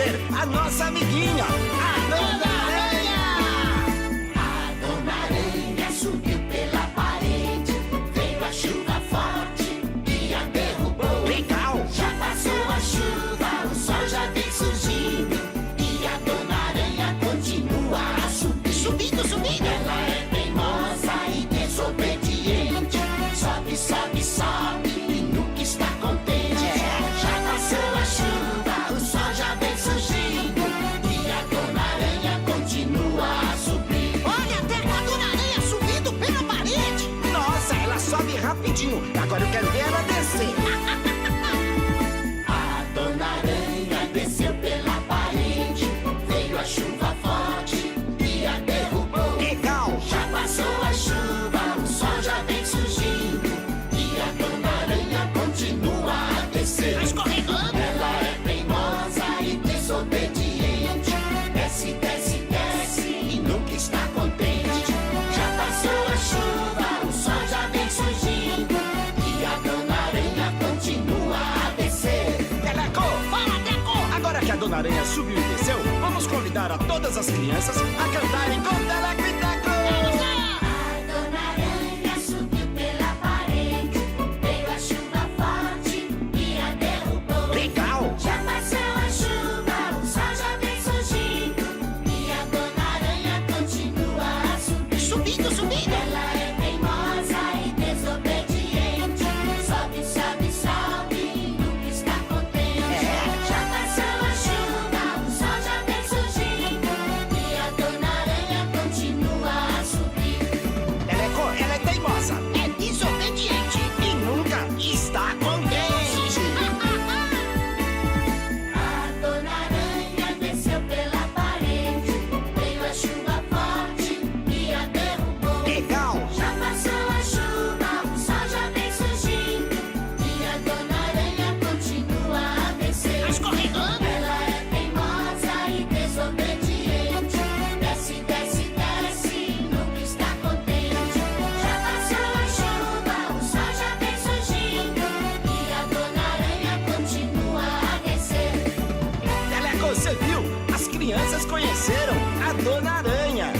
conhecer a nossa amiguinha, a Dona Aranha! A Dona Aranha subiu pela parede, veio a chuva forte e a derrubou. Legal! Já passou a chuva, o sol já vem surgindo e a Dona Aranha continua a subir. Subindo, subindo. Ela é teimosa e desobediente, sobe, sobe, sobe e nunca está contente. Já passou a chuva, o sol já vem surgindo e a Dona Aranha continua a subir. Olha até a Dona Aranha subindo pela parede. Nossa, ela sobe rapidinho. Agora eu quero ver ela descer. A Dona Aranha desceu pela parede, veio a chuva forte e a derrubou. Legal! Já passou a chuva, o sol já vem surgindo e a Dona Aranha continua a descer. Tá escorregando. Ela é teimosa e desobediente, desce, desce, desce e nunca está contente. Já passou a chuva, o sol já vem surgindo e a Dona Aranha continua a descer. Teleco! Fala, Teco. Agora que a Dona Aranha subiu e desceu, vamos convidar a todas as crianças a cantarem com Teleco e Teco! A Dona Aranha subiu pela parede, veio a chuva forte e a derrubou. Legal! Já passou a chuva, o sol já vem surgindo e a Dona Aranha continua a subir. Subindo, subindo. Ela é teimosa e desobediente, sobe, sobe, sobe e nunca está contente. Já passou a chuva, o sol já vem surgindo e a Dona Aranha continua a subir. Teleco, ela é teimosa É desobediente. e nunca está contente. A Dona Aranha desceu pela parede, veio a chuva forte e a derrubou. Legal! Já passou a chuva, o sol já vem surgindo e a Dona Aranha continua a descer. Tá escorregando. Ela é teimosa e desobediente, desce, desce, desce e nunca está contente. Já passou a chuva, o sol já vem surgindo e a Dona Aranha continua a descer. Teleco, você viu? As crianças conheceram a Dona Aranha.